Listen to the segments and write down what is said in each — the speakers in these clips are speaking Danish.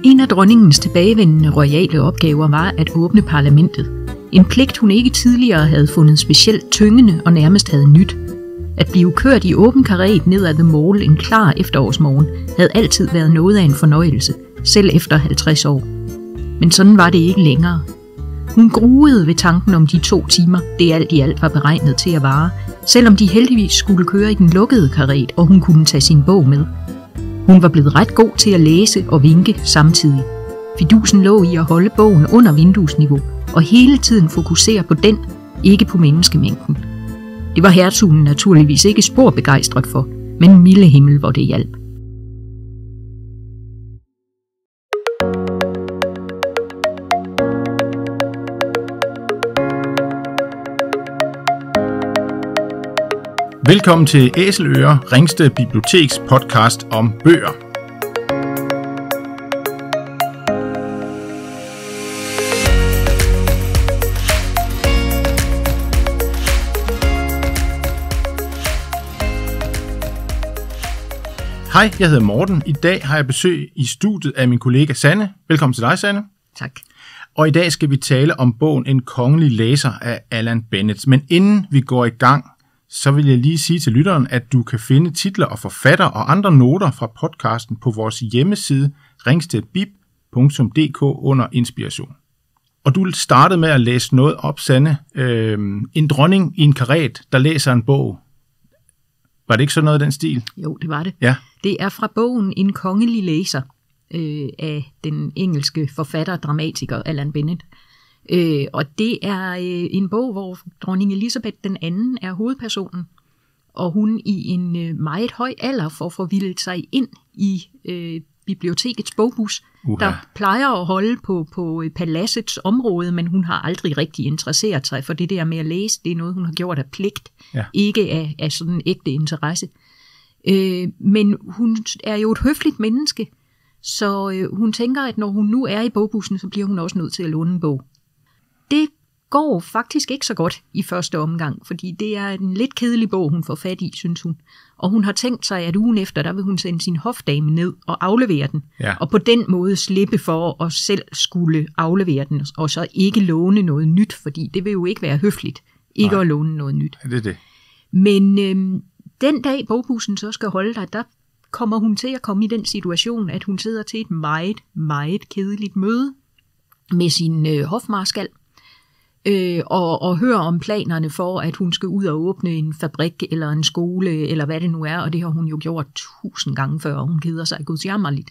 En af dronningens tilbagevendende royale opgaver var at åbne parlamentet. En pligt, hun ikke tidligere havde fundet specielt tyngende og nærmest havde nyt. At blive kørt i åben karet ned ad The Mall en klar efterårsmorgen havde altid været noget af en fornøjelse, selv efter 50 år. Men sådan var det ikke længere. Hun gruede ved tanken om de 2 timer, det alt i alt var beregnet til at vare, selvom de heldigvis skulle køre i den lukkede karet, og hun kunne tage sin bog med. Hun var blevet ret god til at læse og vinke samtidig. Fidusen lå i at holde bogen under vinduesniveau, og hele tiden fokusere på den, ikke på menneskemængden. Det var hertugen naturligvis ikke spor begejstret for, men milde himmel, hvor det hjalp. Velkommen til Æseløre, Ringsted Biblioteks podcast om bøger. Hej, jeg hedder Morten. I dag har jeg besøg i studiet af min kollega Sanne. Velkommen til dig, Sanne. Tak. Og i dag skal vi tale om bogen En kongelig læser af Alan Bennett. Men inden vi går i gang, så vil jeg lige sige til lytteren, at du kan finde titler og forfatter og andre noter fra podcasten på vores hjemmeside ringstedbib.dk under inspiration. Og du startede med at læse noget op, Sanne. En dronning i en karet, der læser en bog. Var det ikke sådan noget af den stil? Jo, det var det. Ja. Det er fra bogen En kongelig læser af den engelske forfatter og dramatiker Alan Bennett. Og det er en bog, hvor dronning Elizabeth den anden er hovedpersonen, og hun i en meget høj alder får forvildet sig ind i bibliotekets bogbus, der plejer at holde på paladsets område, men hun har aldrig rigtig interesseret sig for det der med at læse. Det er noget, hun har gjort af pligt, ikke af sådan en ægte interesse. Men hun er jo et høfligt menneske, så hun tænker, at når hun nu er i bogbussen, så bliver hun også nødt til at låne en bog. Det går faktisk ikke så godt i første omgang, fordi det er en lidt kedelig bog, hun får fat i, synes hun. Og hun har tænkt sig, at ugen efter, der vil hun sende sin hofdame ned og aflevere den. Ja. Og på den måde slippe for at selv skulle aflevere den, og så ikke låne noget nyt, fordi det vil jo ikke være høfligt, ikke at låne noget nyt. Det er det. Men den dag bogbussen så skal holde der kommer hun til at komme i den situation, at hun sidder til et meget, meget kedeligt møde med sin hofmarskal, og hører om planerne for, at hun skal ud og åbne en fabrik eller en skole, eller hvad det nu er, og det har hun jo gjort 1000 gange før, og hun keder sig gudsjammerligt.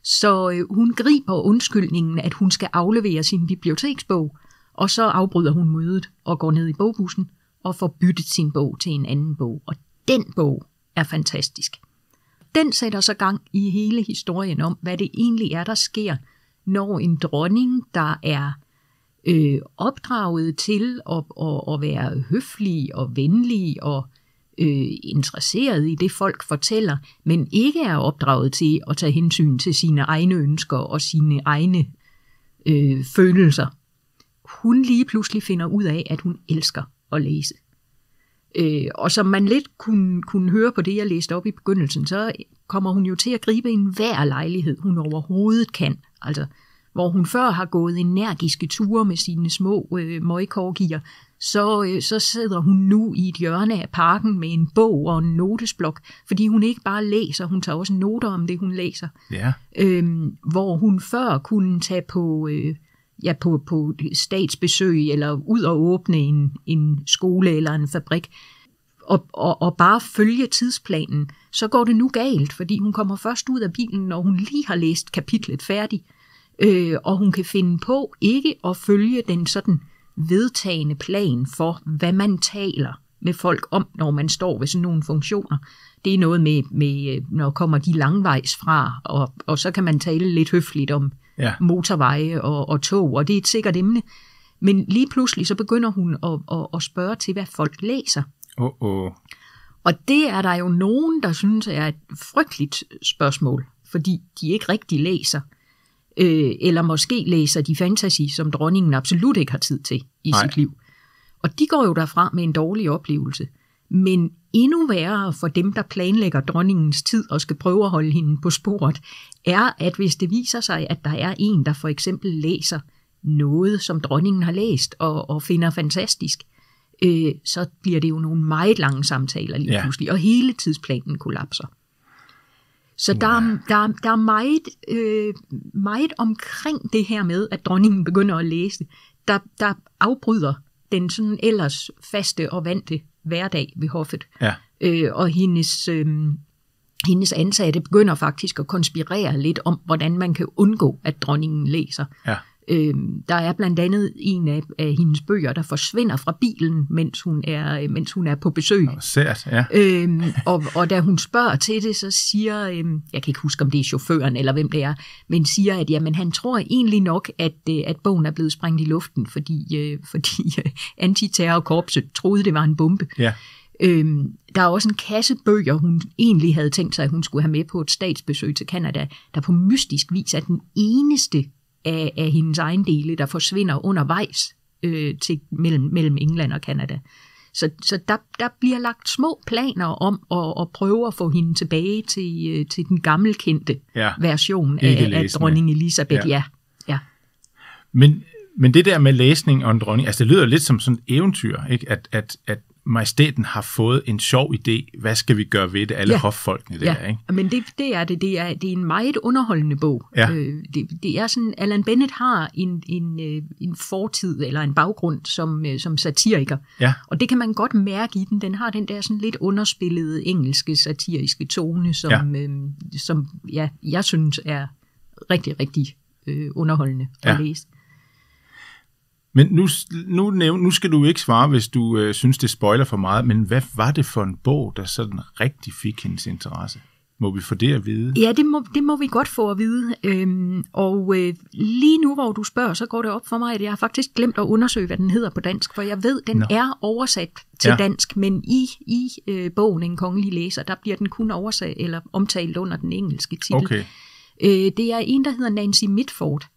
Så hun griber undskyldningen, at hun skal aflevere sin biblioteksbog, og så afbryder hun mødet og går ned i bogbussen og får byttet sin bog til en anden bog, og den bog er fantastisk. Den sætter så gang i hele historien om, hvad det egentlig er, der sker, når en dronning, der er opdraget til at være høflig og venlig og interesseret i det, folk fortæller, men ikke er opdraget til at tage hensyn til sine egne ønsker og sine egne følelser. Hun lige pludselig finder ud af, at hun elsker at læse. Og som man lidt kunne høre på det, jeg læste op i begyndelsen, så kommer hun jo til at gribe enhver lejlighed, hun overhovedet kan. Altså, hvor hun før har gået energiske ture med sine små møgkorgier, så sidder hun nu i et hjørne af parken med en bog og en notesblok, fordi hun ikke bare læser, hun tager også noter om det, hun læser. Ja. Hvor hun før kunne tage på statsbesøg eller ud og åbne en skole eller en fabrik, og bare følge tidsplanen, så går det nu galt, fordi hun kommer først ud af bilen, når hun lige har læst kapitlet færdigt. Og hun kan finde på ikke at følge den sådan vedtagende plan for, hvad man taler med folk om, når man står ved sådan nogle funktioner. Det er noget med når kommer de langvejs fra, og så kan man tale lidt høfligt om motorveje og tog, og det er et sikkert emne. Men lige pludselig så begynder hun at spørge til, hvad folk læser. Og det er der jo nogen, der synes er et frygteligt spørgsmål, fordi de ikke rigtig læser. Eller måske læser de fantasy, som dronningen absolut ikke har tid til i sit liv. Og de går jo derfra med en dårlig oplevelse. Men endnu værre for dem, der planlægger dronningens tid og skal prøve at holde hende på sporet, er, at hvis det viser sig, at der er en, der for eksempel læser noget, som dronningen har læst og finder fantastisk, så bliver det jo nogle meget lange samtaler lige pludselig, og hele tidsplanen kollapser. Så der er meget omkring det her med, at dronningen begynder at læse, der afbryder den sådan ellers faste og vante hverdag ved hoffet. Ja. Og hendes ansatte begynder faktisk at konspirere lidt om, hvordan man kan undgå, at dronningen læser. Ja. Der er blandt andet en af hendes bøger, der forsvinder fra bilen, mens hun er på besøg. Sært, ja. Og da hun spørger til det, så siger, jeg kan ikke huske, om det er chaufføren eller hvem det er, men siger, at jamen, han tror egentlig nok, at bogen er blevet sprængt i luften, fordi antiterrorkorpset troede, det var en bombe. Ja. Der er også en kasse bøger, hun egentlig havde tænkt sig, at hun skulle have med på et statsbesøg til Canada, der på mystisk vis er den eneste af hendes ejendele, der forsvinder undervejs mellem England og Canada. Så der bliver lagt små planer om at prøve at få hende tilbage til den gammelkendte version af dronning Elizabeth. Ja. Men det der med læsning og en dronning, altså det lyder lidt som sådan et eventyr, ikke? At majestæten har fået en sjov idé. Hvad skal vi gøre ved det? Alle hoffolkene der, ikke? Men det er det. Det er en meget underholdende bog. Ja. Det er sådan, Alan Bennett har en fortid eller en baggrund som satiriker. Ja. Og det kan man godt mærke i den. Den har den der sådan lidt underspillede engelske satiriske tone, som jeg synes er rigtig, rigtig underholdende at læse. Men nu skal du ikke svare, hvis du synes, det spoiler for meget, men hvad var det for en bog, der sådan rigtig fik hendes interesse? Må vi få det at vide? Ja, det må vi godt få at vide. Lige nu, hvor du spørger, så går det op for mig, at jeg har faktisk glemt at undersøge, hvad den hedder på dansk, for jeg ved, den er oversat til dansk, men i bogen En kongelig læser, der bliver den kun oversat eller omtalt under den engelske titel. Okay. Det er en, der hedder Nancy Mitford,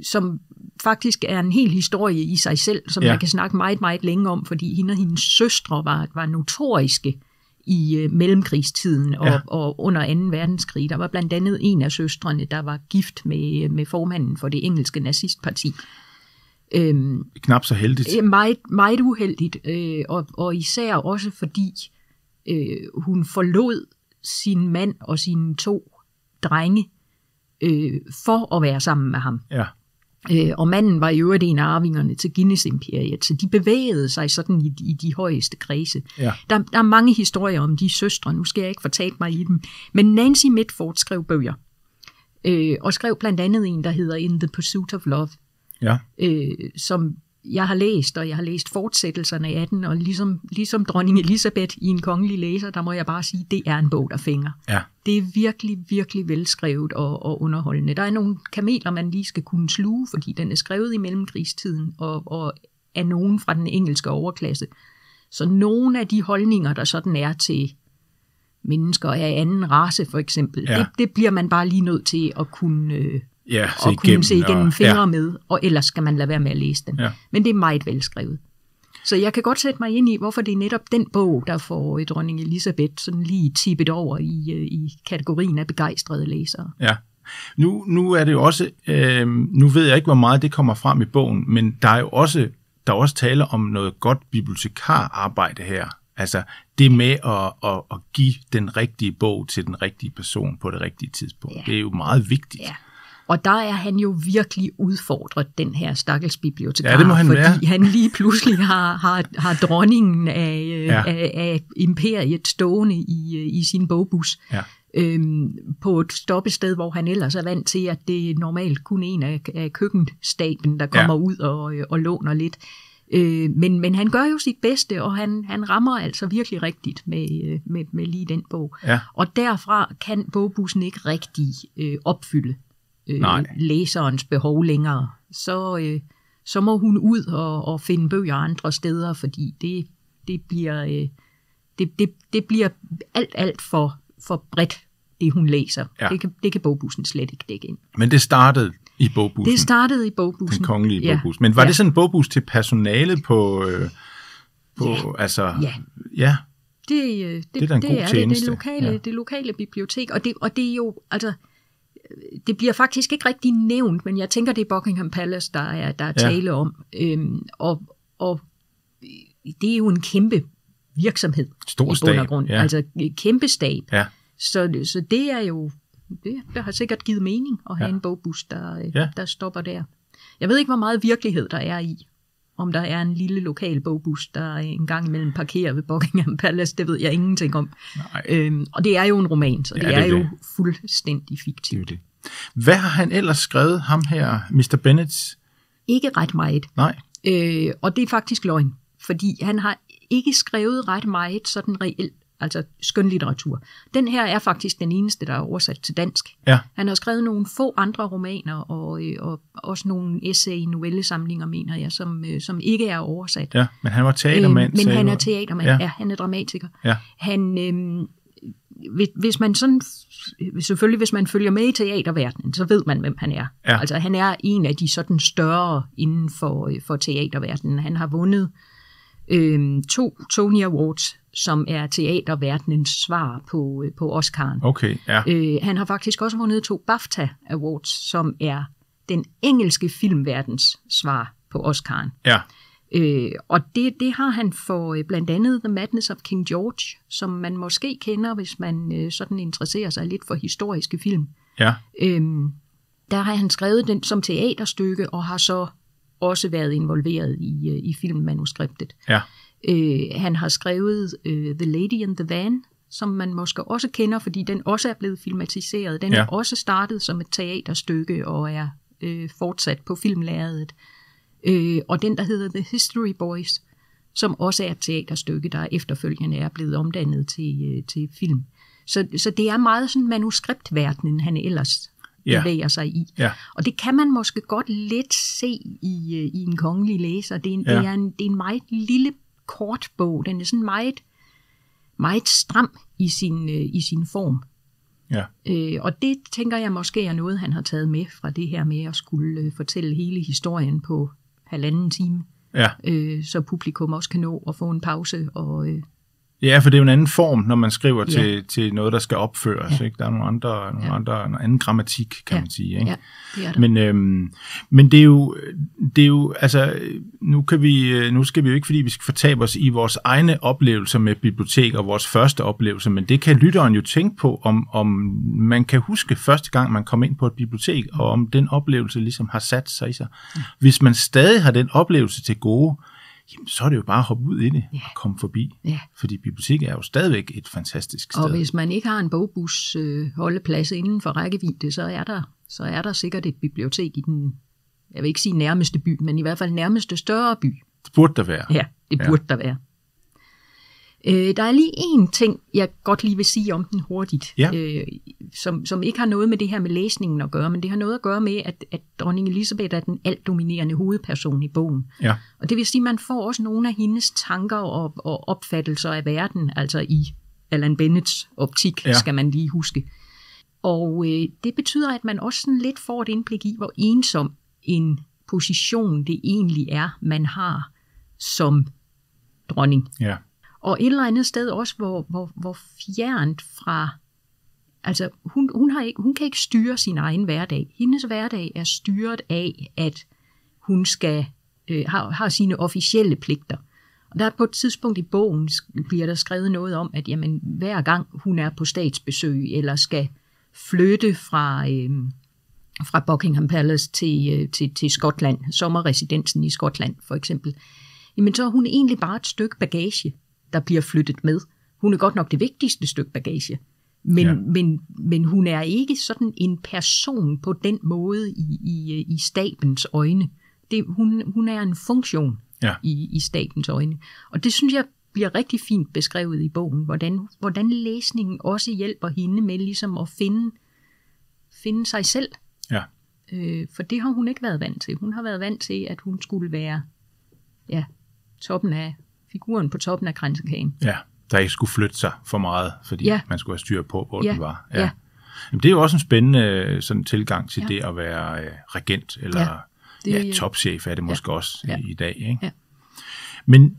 som faktisk er en hel historie i sig selv, som jeg kan snakke meget, meget længe om, fordi hende og hendes søstre var notoriske i mellemkrigstiden og under 2. verdenskrig. Der var blandt andet en af søstrene, der var gift med formanden for det engelske nazistparti. Knap så heldigt. Meget, meget uheldigt, og især også fordi hun forlod sin mand og sine 2 drenge for at være sammen med ham. Ja. Og manden var i øvrigt en af arvingerne til Guinness-imperiet, så de bevægede sig sådan i de højeste kredse. Ja. Der er mange historier om de søstre, nu skal jeg ikke fortabe mig i dem, men Nancy Mitford skrev bøger, og skrev blandt andet en, der hedder In the Pursuit of Love, som jeg har læst, og jeg har læst fortsættelserne af den, og ligesom dronning Elizabeth i En kongelig læser, der må jeg bare sige, det er en bog, der fænger. Ja. Det er virkelig, virkelig velskrevet og underholdende. Der er nogle kameler, man lige skal kunne sluge, fordi den er skrevet i mellemkrigstiden, og er nogen fra den engelske overklasse. Så nogle af de holdninger, der sådan er til mennesker af anden race, for eksempel, det bliver man bare lige nødt til at kunne... og kunne se igennem fingre med, og ellers skal man lade være med at læse den. Ja. Men det er meget velskrevet. Så jeg kan godt sætte mig ind i, hvorfor det er netop den bog, der får dronning Elizabeth sådan lige tippet over i kategorien af begejstrede læsere. Ja. Nu er det jo også, nu ved jeg ikke, hvor meget det kommer frem i bogen, men der er jo også tale om noget godt bibliotekararbejde her. Altså det med at give den rigtige bog til den rigtige person på det rigtige tidspunkt. Ja. Det er jo meget vigtigt. Ja. Og der er han jo virkelig udfordret, den her stakkels bibliotekar, ja, det må han fordi være. Han lige pludselig har dronningen af imperiet stående i sin bogbus. Ja. På et stoppested, hvor han ellers er vant til, at det er normalt kun en af køkkenstaben, der kommer ud og låner lidt. Men han gør jo sit bedste, og han rammer altså virkelig rigtigt med lige den bog. Ja. Og derfra kan bogbussen ikke rigtig opfylde læserens behov længere. Så må hun ud og finde bøger andre steder, fordi det bliver alt for bredt, det hun læser. Ja. Det kan bogbussen slet ikke dække ind. Men det startede i bogbussen? Det startede i bogbussen. Den kongelige bogbus. Men var det sådan en bogbus til personalet på altså, ja. Det er da en god tjeneste. Det lokale bibliotek, og det er jo, altså, det bliver faktisk ikke rigtig nævnt, men jeg tænker, det er Buckingham Palace, der er tale om, og det er jo en kæmpe virksomhed. Stor stab. I bund og grund. Ja. Altså kæmpe stab. Ja. Så det er jo, det har sikkert givet mening at have en bogbus, der stopper der. Jeg ved ikke, hvor meget virkelighed der er i, om der er en lille lokal bogbus, der en gang imellem parkerer ved Buckingham Palace, det ved jeg ingenting om. Og det er jo en roman, så det er jo fuldstændig fiktivt. Det. Hvad har han ellers skrevet, ham her, Mr. Bennet? Ikke ret meget. Nej. Og det er faktisk løgn, fordi han har ikke skrevet ret meget sådan reelt, altså skønlitteratur. Den her er faktisk den eneste, der er oversat til dansk. Ja. Han har skrevet nogle få andre romaner, og også nogle novellesamlinger, mener jeg, som ikke er oversat. Ja, men han var teatermand. Men han er teatermand, ja, han er dramatiker. Ja. Han, hvis man sådan, selvfølgelig hvis man følger med i teaterverdenen, så ved man, hvem han er. Ja. Altså han er en af de sådan større inden for teaterverdenen. Han har vundet 2 Tony Awards, som er teaterverdenens svar på Oscar'en. Okay, ja. Han har faktisk også vundet 2 BAFTA Awards, som er den engelske filmverdens svar på Oscar'en. Ja. Og det har han for blandt andet The Madness of King George, som man måske kender, hvis man sådan interesserer sig lidt for historiske film. Ja. Der har han skrevet den som teaterstykke, og har så også været involveret i filmmanuskriptet. Ja. Han har skrevet The Lady in the Van, som man måske også kender, fordi den også er blevet filmatiseret. Den er også startet som et teaterstykke og er fortsat på filmlærredet. Og den, der hedder The History Boys, som også er et teaterstykke, der efterfølgende er blevet omdannet til film. Så det er meget sådan manuskriptverdenen, han ellers bevæger sig i. Ja. Og det kan man måske godt lidt se i en kongelig læser. Det er en meget lille kort bog. Den er sådan meget, meget stram i sin form. Ja. Og det tænker jeg måske er noget, han har taget med fra det her med at skulle fortælle hele historien på 1,5 time. Ja. Så publikum også kan nå at få en pause. Ja, for det er jo en anden form, når man skriver til noget, der skal opføres. Ikke? Der er nogle anden grammatik, kan man sige. Ikke? Ja, det er der. Men det er jo, altså, nu skal vi jo ikke, fordi vi skal fortabe os i vores egne oplevelser med bibliotek og vores første oplevelse, men det kan lytteren jo tænke på, om man kan huske første gang, man kom ind på et bibliotek, og om den oplevelse ligesom har sat sig i sig. Hvis man stadig har den oplevelse til gode, jamen, så er det jo bare at hoppe ud i det og komme forbi. Ja. Fordi biblioteket er jo stadigvæk et fantastisk sted. Og hvis man ikke har en bogbus holdeplads inden for rækkevidde, så er der sikkert et bibliotek i den, jeg vil ikke sige nærmeste by, men i hvert fald nærmeste større by. Det burde der være. Ja, det burde der være. Der er lige en ting, jeg godt lige vil sige om den hurtigt, som ikke har noget med det her med læsningen at gøre, men det har noget at gøre med, at dronning Elizabeth er den altdominerende hovedperson i bogen. Ja. Og det vil sige, at man får også nogle af hendes tanker og opfattelser af verden, altså i Alan Bennets optik, skal man lige huske. Og det betyder, at man også sådan lidt får et indblik i, hvor ensom en position det egentlig er, man har som dronning. Ja. Og et eller andet sted også, hvor fjernt fra, altså hun kan ikke styre sin egen hverdag. Hendes hverdag er styret af, at hun skal har sine officielle pligter. Og der er på et tidspunkt i bogen, bliver der skrevet noget om, at jamen, hver gang hun er på statsbesøg, eller skal flytte fra Buckingham Palace til Skotland, sommerresidensen i Skotland for eksempel, jamen så er hun egentlig bare et stykke bagage, der bliver flyttet med. Hun er godt nok det vigtigste stykke bagage, men hun er ikke sådan en person på den måde i stabens øjne. Hun er en funktion i stabens øjne. Og det synes jeg bliver rigtig fint beskrevet i bogen, hvordan læsningen også hjælper hende med ligesom at finde sig selv. Ja. For det har hun ikke været vant til. Hun har været vant til, at hun skulle være toppen af figuren på toppen af kransekagen. Ja, der ikke skulle flytte sig for meget, fordi man skulle have styr på, hvor den var. Ja. Jamen, det er jo også en spændende sådan tilgang til det at være regent, eller topchef er det måske også i dag. Ikke? Ja. Men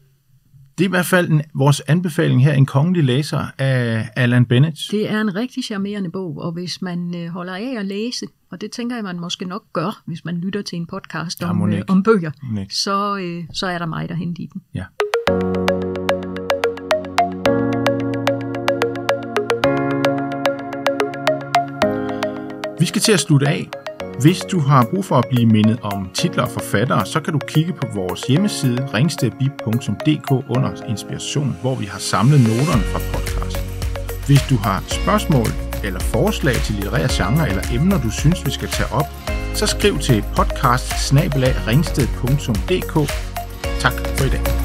Det er i hvert fald vores anbefaling her, En kongelig læser af Alan Bennett. Det er en rigtig charmerende bog, og hvis man holder af at læse, og det tænker jeg, man måske nok gør, hvis man lytter til en podcast om bøger, så er der meget at hente i den. Ja. Vi skal til at slutte af. Hvis du har brug for at blive mindet om titler og forfattere, så kan du kigge på vores hjemmeside ringstedbib.dk under inspiration, hvor vi har samlet noterne fra podcasten. Hvis du har spørgsmål eller forslag til litterære genre eller emner, du synes, vi skal tage op, så skriv til podcast@ringsted.dk. Tak for i dag.